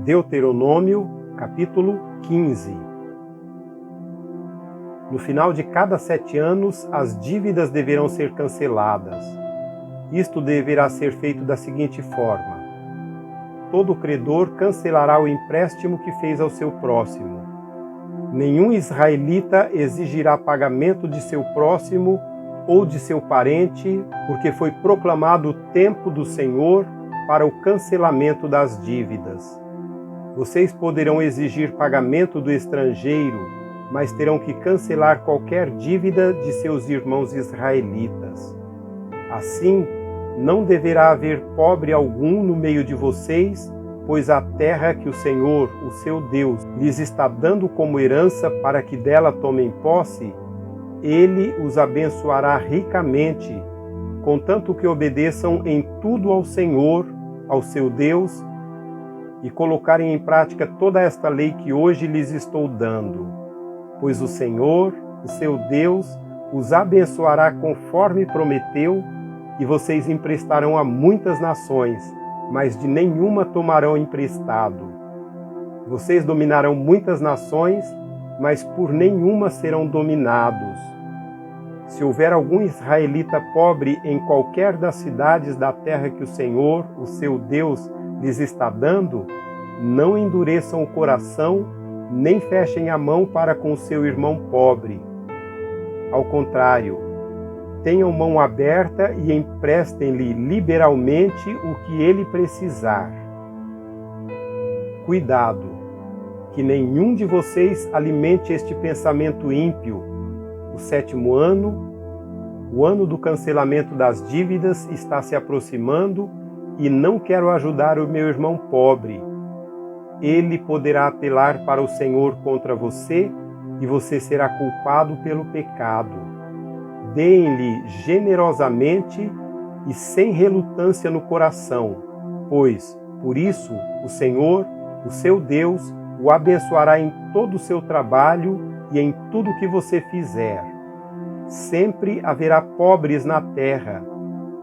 Deuteronômio, capítulo 15. No final de cada 7 anos, as dívidas deverão ser canceladas. Isto deverá ser feito da seguinte forma: todo credor cancelará o empréstimo que fez ao seu próximo. Nenhum israelita exigirá pagamento de seu próximo ou de seu parente, porque foi proclamado o tempo do Senhor para o cancelamento das dívidas. Vocês poderão exigir pagamento do estrangeiro, mas terão que cancelar qualquer dívida de seus irmãos israelitas. Assim, não deverá haver pobre algum no meio de vocês, pois a terra que o Senhor, o seu Deus, lhes está dando como herança para que dela tomem posse, Ele os abençoará ricamente, contanto que obedeçam em tudo ao Senhor, ao seu Deus, e colocarem em prática toda esta lei que hoje lhes estou dando. Pois o Senhor, o seu Deus, os abençoará conforme prometeu, e vocês emprestarão a muitas nações, mas de nenhuma tomarão emprestado. Vocês dominarão muitas nações, mas por nenhuma serão dominados. Se houver algum israelita pobre em qualquer das cidades da terra que o Senhor, o seu Deus, lhes está dando, não endureçam o coração, nem fechem a mão para com o seu irmão pobre. Ao contrário, tenham mão aberta e emprestem-lhe liberalmente o que ele precisar. Cuidado, que nenhum de vocês alimente este pensamento ímpio. O 7º ano, o ano do cancelamento das dívidas, está se aproximando e não quero ajudar o meu irmão pobre. Ele poderá apelar para o Senhor contra você e você será culpado pelo pecado. Deem-lhe generosamente e sem relutância no coração, pois, por isso, o Senhor, o seu Deus, o abençoará em todo o seu trabalho e em tudo que você fizer. Sempre haverá pobres na terra.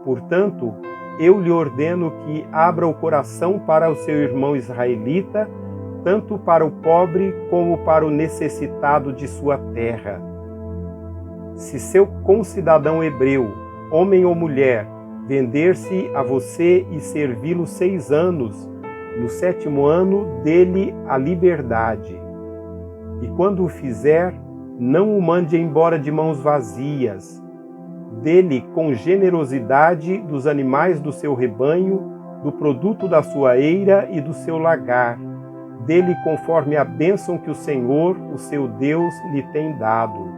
Portanto, eu lhe ordeno que abra o coração para o seu irmão israelita, tanto para o pobre como para o necessitado de sua terra. Se seu concidadão hebreu, homem ou mulher, vender-se a você e servi-lo 6 anos, no 7º ano dê-lhe a liberdade. E quando o fizer, não o mande embora de mãos vazias. Dê-lhe com generosidade dos animais do seu rebanho, do produto da sua eira e do seu lagar. Dê-lhe conforme a bênção que o Senhor, o seu Deus, lhe tem dado.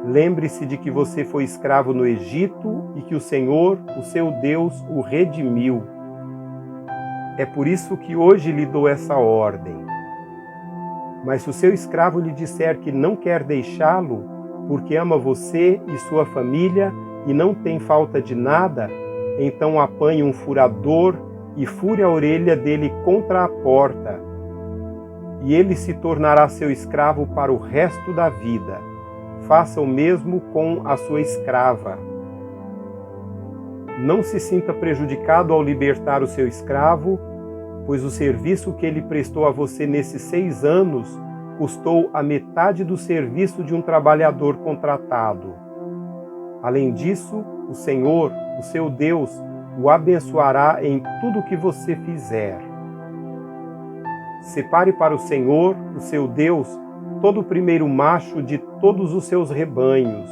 Lembre-se de que você foi escravo no Egito e que o Senhor, o seu Deus, o redimiu. É por isso que hoje lhe dou essa ordem. Mas se o seu escravo lhe disser que não quer deixá-lo, porque ama você e sua família e não tem falta de nada, então apanhe um furador e fure a orelha dele contra a porta, e ele se tornará seu escravo para o resto da vida. Faça o mesmo com a sua escrava. Não se sinta prejudicado ao libertar o seu escravo, pois o serviço que ele prestou a você nesses 6 anos custou a metade do serviço de um trabalhador contratado. Além disso, o Senhor, o seu Deus, o abençoará em tudo o que você fizer. Separe para o Senhor, o seu Deus, todo o primeiro macho de todos os seus rebanhos.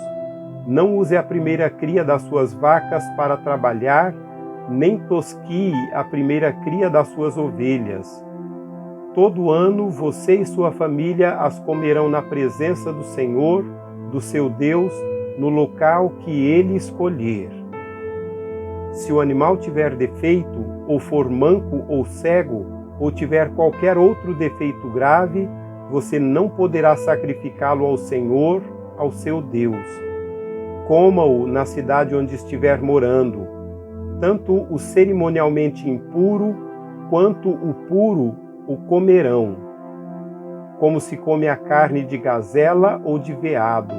Não use a primeira cria das suas vacas para trabalhar, nem tosquie a primeira cria das suas ovelhas. Todo ano você e sua família as comerão na presença do Senhor, do seu Deus, no local que ele escolher. Se o animal tiver defeito, ou for manco ou cego, ou tiver qualquer outro defeito grave, você não poderá sacrificá-lo ao Senhor, ao seu Deus. Coma-o na cidade onde estiver morando. Tanto o cerimonialmente impuro quanto o puro o comerão, como se come a carne de gazela ou de veado.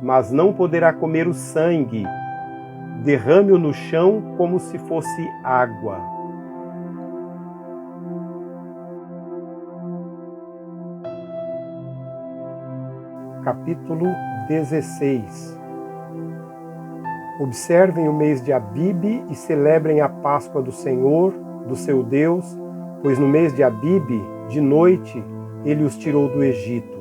Mas não poderá comer o sangue. Derrame-o no chão como se fosse água. capítulo 16. Observem o mês de Abibe e celebrem a Páscoa do Senhor, do seu Deus, pois no mês de Abibe, de noite, ele os tirou do Egito.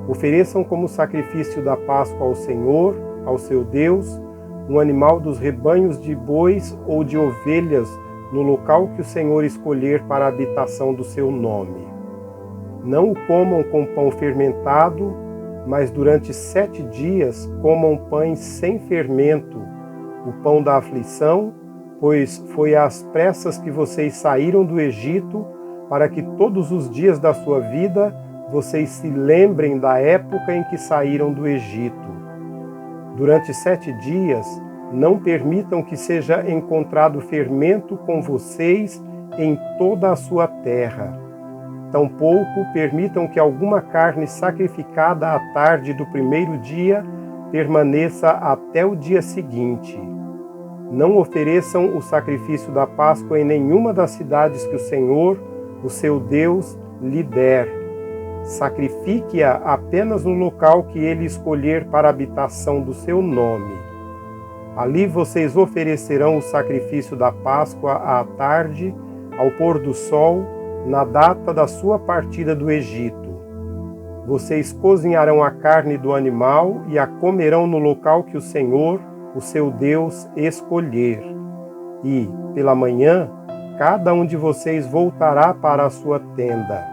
Ofereçam como sacrifício da Páscoa ao Senhor, ao seu Deus, um animal dos rebanhos de bois ou de ovelhas no local que o Senhor escolher para a habitação do seu nome. Não o comam com pão fermentado, mas durante 7 dias comam pães sem fermento, o pão da aflição, pois foi às pressas que vocês saíram do Egito, para que todos os dias da sua vida vocês se lembrem da época em que saíram do Egito. Durante 7 dias, não permitam que seja encontrado fermento com vocês em toda a sua terra. Tampouco permitam que alguma carne sacrificada à tarde do primeiro dia permaneça até o dia seguinte. Não ofereçam o sacrifício da Páscoa em nenhuma das cidades que o Senhor, o seu Deus, lhe der. Sacrifique-a apenas no local que ele escolher para a habitação do seu nome. Ali vocês oferecerão o sacrifício da Páscoa à tarde, ao pôr do sol, na data da sua partida do Egito. Vocês cozinharão a carne do animal e a comerão no local que o Senhor, o seu Deus, escolher. E, pela manhã, cada um de vocês voltará para a sua tenda.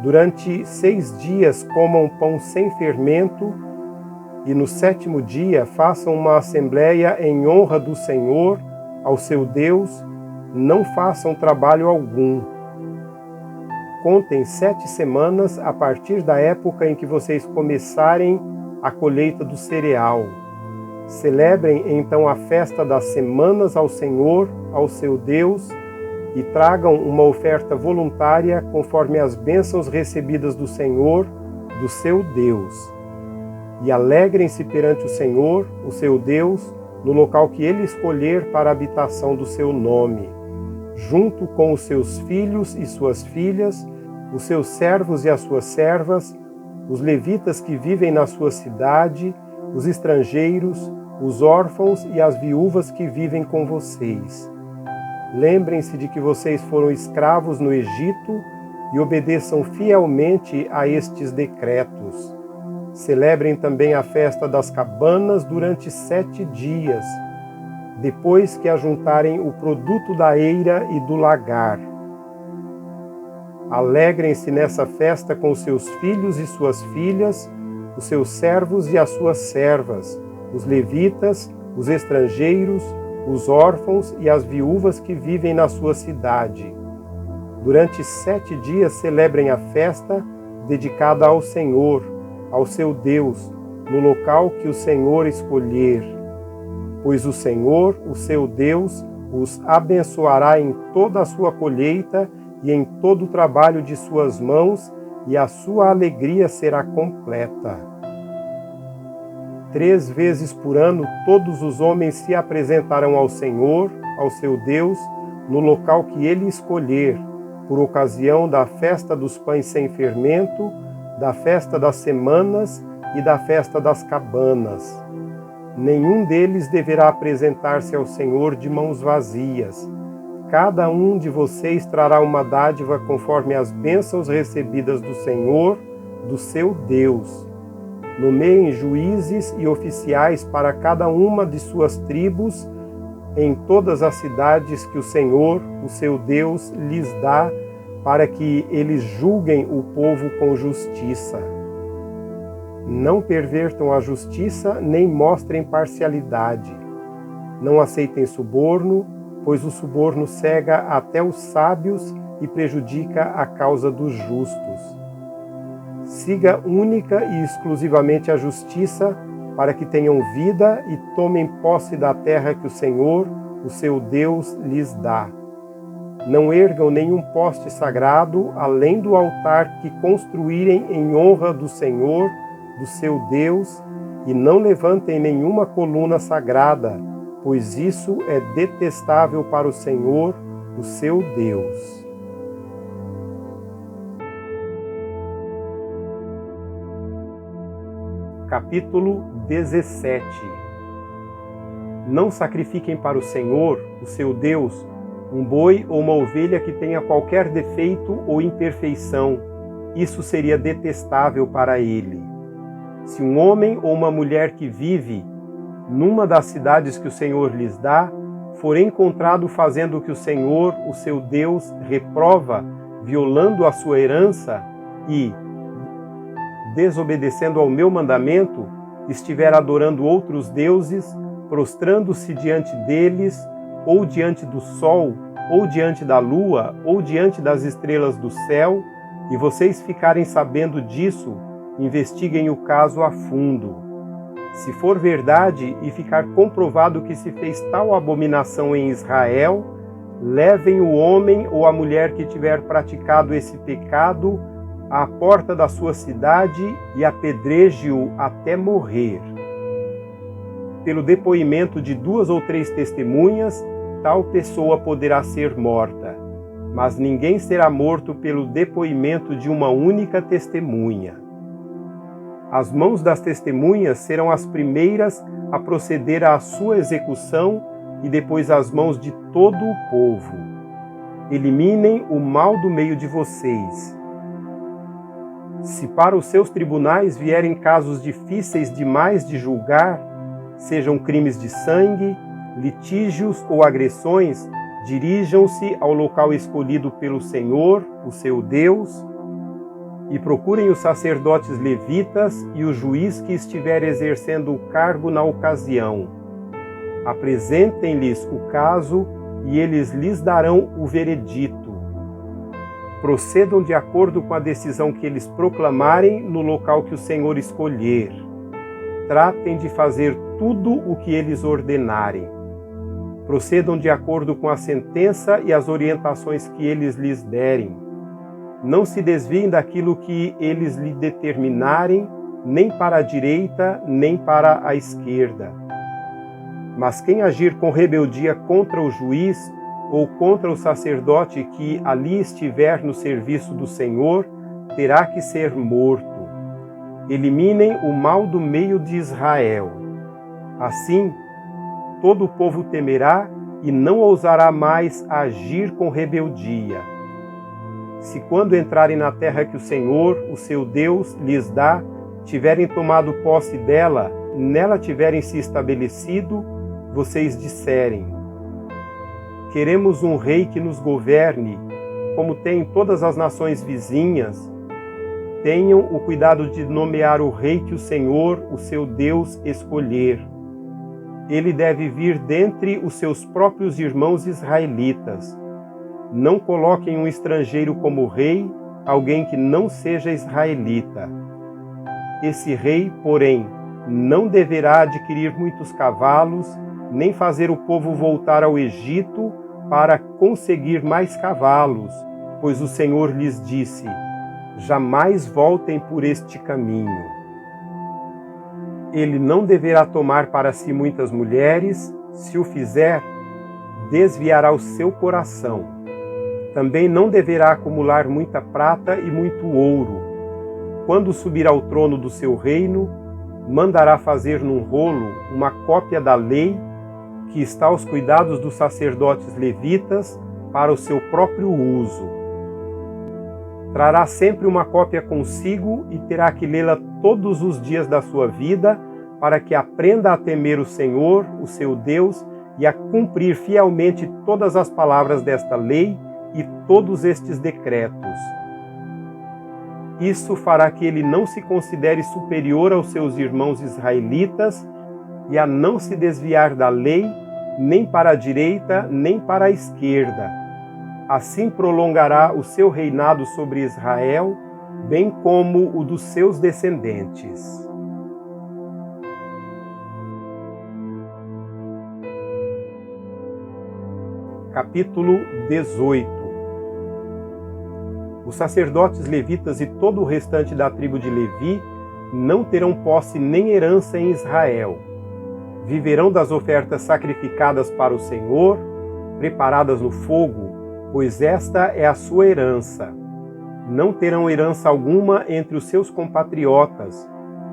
Durante 6 dias comam pão sem fermento, e no 7º dia façam uma assembleia em honra do Senhor, ao seu Deus, não façam trabalho algum. Contem 7 semanas a partir da época em que vocês começarem a colheita do cereal. Celebrem então a festa das semanas ao Senhor, ao seu Deus, e tragam uma oferta voluntária conforme as bênçãos recebidas do Senhor, do seu Deus. E alegrem-se perante o Senhor, o seu Deus, no local que ele escolher para a habitação do seu nome, junto com os seus filhos e suas filhas, os seus servos e as suas servas, os levitas que vivem na sua cidade, os estrangeiros, os órfãos e as viúvas que vivem com vocês. Lembrem-se de que vocês foram escravos no Egito e obedeçam fielmente a estes decretos. Celebrem também a festa das cabanas durante 7 dias, depois que ajuntarem o produto da eira e do lagar. Alegrem-se nessa festa com seus filhos e suas filhas, os seus servos e as suas servas, os levitas, os estrangeiros, os órfãos e as viúvas que vivem na sua cidade. Durante 7 dias celebrem a festa dedicada ao Senhor, ao seu Deus, no local que o Senhor escolher. Pois o Senhor, o seu Deus, os abençoará em toda a sua colheita e em todo o trabalho de suas mãos, e a sua alegria será completa. 3 vezes por ano todos os homens se apresentarão ao Senhor, ao seu Deus, no local que ele escolher, por ocasião da festa dos pães sem fermento, da festa das semanas e da festa das cabanas. Nenhum deles deverá apresentar-se ao Senhor de mãos vazias. Cada um de vocês trará uma dádiva conforme as bênçãos recebidas do Senhor, do seu Deus. Nomeiem juízes e oficiais para cada uma de suas tribos em todas as cidades que o Senhor, o seu Deus, lhes dá, para que eles julguem o povo com justiça. Não pervertam a justiça, nem mostrem parcialidade. Não aceitem suborno, pois o suborno cega até os sábios e prejudica a causa dos justos. Siga única e exclusivamente a justiça, para que tenham vida e tomem posse da terra que o Senhor, o seu Deus, lhes dá. Não ergam nenhum poste sagrado, além do altar que construírem em honra do Senhor, do seu Deus, e não levantem nenhuma coluna sagrada, pois isso é detestável para o Senhor, o seu Deus. Capítulo 17. Não sacrifiquem para o Senhor, o seu Deus, um boi ou uma ovelha que tenha qualquer defeito ou imperfeição. Isso seria detestável para ele. Se um homem ou uma mulher que vive numa das cidades que o Senhor lhes dá, for encontrado fazendo o que o Senhor, o seu Deus, reprova, violando a sua herança e, desobedecendo ao meu mandamento, estiver adorando outros deuses, prostrando-se diante deles, ou diante do sol, ou diante da lua, ou diante das estrelas do céu, e vocês ficarem sabendo disso, investiguem o caso a fundo. Se for verdade e ficar comprovado que se fez tal abominação em Israel, levem o homem ou a mulher que tiver praticado esse pecado à porta da sua cidade e apedreje-o até morrer. Pelo depoimento de 2 ou 3 testemunhas, tal pessoa poderá ser morta, mas ninguém será morto pelo depoimento de uma única testemunha. As mãos das testemunhas serão as primeiras a proceder à sua execução e depois as mãos de todo o povo. Eliminem o mal do meio de vocês. Se para os seus tribunais vierem casos difíceis demais de julgar, sejam crimes de sangue, litígios ou agressões, dirijam-se ao local escolhido pelo Senhor, o seu Deus, e procurem os sacerdotes levitas e o juiz que estiver exercendo o cargo na ocasião. Apresentem-lhes o caso e eles lhes darão o veredito. Procedam de acordo com a decisão que eles proclamarem no local que o Senhor escolher. Tratem de fazer tudo o que eles ordenarem. Procedam de acordo com a sentença e as orientações que eles lhes derem. Não se desviem daquilo que eles lhe determinarem, nem para a direita, nem para a esquerda. Mas quem agir com rebeldia contra o juiz ou contra o sacerdote que ali estiver no serviço do Senhor, terá que ser morto. Eliminem o mal do meio de Israel. Assim, todo o povo temerá e não ousará mais agir com rebeldia. Se quando entrarem na terra que o Senhor, o seu Deus, lhes dá, tiverem tomado posse dela, nela tiverem se estabelecido, vocês disserem: queremos um rei que nos governe, como tem todas as nações vizinhas. Tenham o cuidado de nomear o rei que o Senhor, o seu Deus, escolher. Ele deve vir dentre os seus próprios irmãos israelitas. Não coloquem um estrangeiro como rei, alguém que não seja israelita. Esse rei, porém, não deverá adquirir muitos cavalos, nem fazer o povo voltar ao Egito para conseguir mais cavalos, pois o Senhor lhes disse: jamais voltem por este caminho. Ele não deverá tomar para si muitas mulheres, se o fizer, desviará o seu coração. Também não deverá acumular muita prata e muito ouro. Quando subir ao trono do seu reino, mandará fazer num rolo uma cópia da lei que está aos cuidados dos sacerdotes levitas para o seu próprio uso. Trará sempre uma cópia consigo e terá que lê-la todos os dias da sua vida, para que aprenda a temer o Senhor, o seu Deus, e a cumprir fielmente todas as palavras desta lei e todos estes decretos. Isso fará que ele não se considere superior aos seus irmãos israelitas e a não se desviar da lei, nem para a direita, nem para a esquerda. Assim prolongará o seu reinado sobre Israel, bem como o dos seus descendentes. Capítulo 18. Os sacerdotes levitas e todo o restante da tribo de Levi não terão posse nem herança em Israel. Viverão das ofertas sacrificadas para o Senhor, preparadas no fogo, pois esta é a sua herança. Não terão herança alguma entre os seus compatriotas,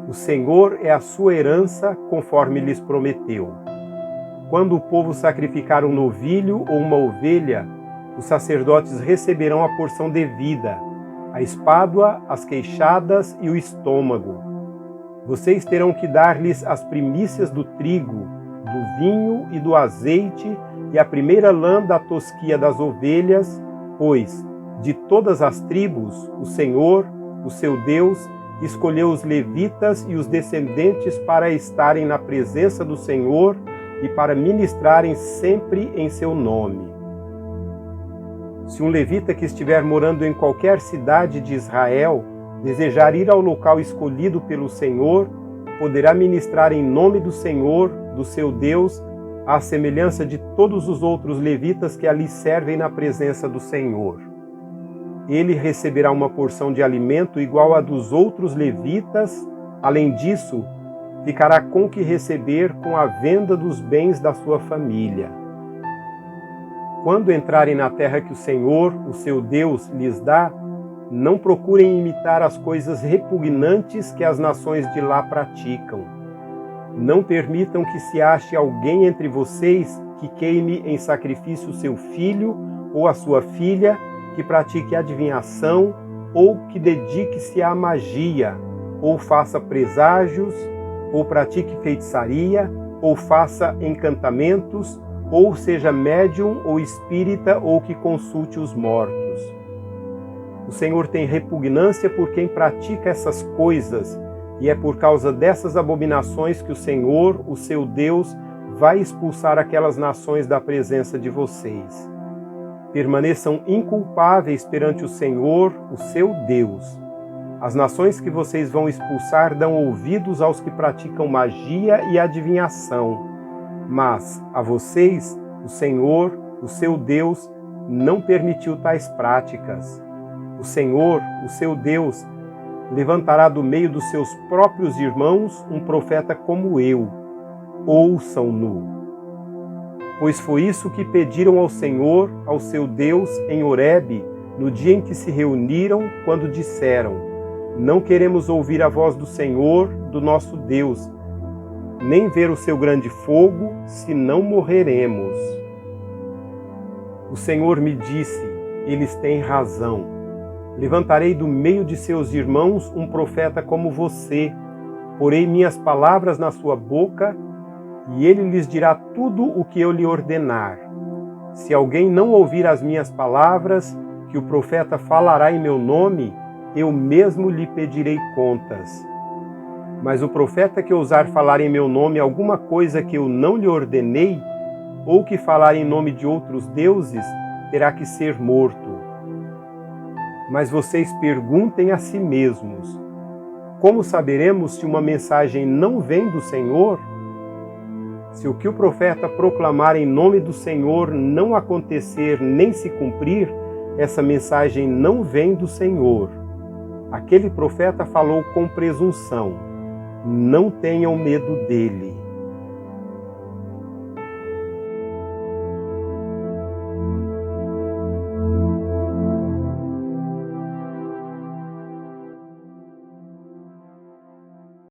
O Senhor é a sua herança, conforme lhes prometeu. Quando o povo sacrificar um novilho ou uma ovelha, os sacerdotes receberão a porção devida, a espádua, as queixadas e o estômago. Vocês terão que dar-lhes as primícias do trigo, do vinho e do azeite e a primeira lã da tosquia das ovelhas, pois, de todas as tribos, o Senhor, o seu Deus, escolheu os levitas e os descendentes para estarem na presença do Senhor e para ministrarem sempre em seu nome. Se um levita que estiver morando em qualquer cidade de Israel desejar ir ao local escolhido pelo Senhor, poderá ministrar em nome do Senhor, do seu Deus, à semelhança de todos os outros levitas que ali servem na presença do Senhor. Ele receberá uma porção de alimento igual à dos outros levitas. Além disso, ficará com o que receber com a venda dos bens da sua família. Quando entrarem na terra que o Senhor, o seu Deus, lhes dá, não procurem imitar as coisas repugnantes que as nações de lá praticam. Não permitam que se ache alguém entre vocês que queime em sacrifício seu filho ou a sua filha, que pratique adivinhação, ou que dedique-se à magia, ou faça preságios, ou pratique feitiçaria, ou faça encantamentos, ou seja médium ou espírita, ou que consulte os mortos. O Senhor tem repugnância por quem pratica essas coisas, e é por causa dessas abominações que o Senhor, o seu Deus, vai expulsar aquelas nações da presença de vocês. Permaneçam inculpáveis perante o Senhor, o seu Deus. As nações que vocês vão expulsar dão ouvidos aos que praticam magia e adivinhação. Mas a vocês, o Senhor, o seu Deus, não permitiu tais práticas. O Senhor, o seu Deus, levantará do meio dos seus próprios irmãos um profeta como eu. Ouçam-no. Pois foi isso que pediram ao Senhor, ao seu Deus, em Horebe, no dia em que se reuniram, quando disseram: não queremos ouvir a voz do Senhor, do nosso Deus, nem ver o seu grande fogo, senão morreremos. O Senhor me disse: eles têm razão. Levantarei do meio de seus irmãos um profeta como você, porei minhas palavras na sua boca, e ele lhes dirá tudo o que eu lhe ordenar. Se alguém não ouvir as minhas palavras, que o profeta falará em meu nome, eu mesmo lhe pedirei contas. Mas o profeta que ousar falar em meu nome alguma coisa que eu não lhe ordenei, ou que falar em nome de outros deuses, terá que ser morto. Mas vocês perguntem a si mesmos: como saberemos se uma mensagem não vem do Senhor? Se o que o profeta proclamar em nome do Senhor não acontecer nem se cumprir, essa mensagem não vem do Senhor. Aquele profeta falou com presunção. Não tenham medo dele.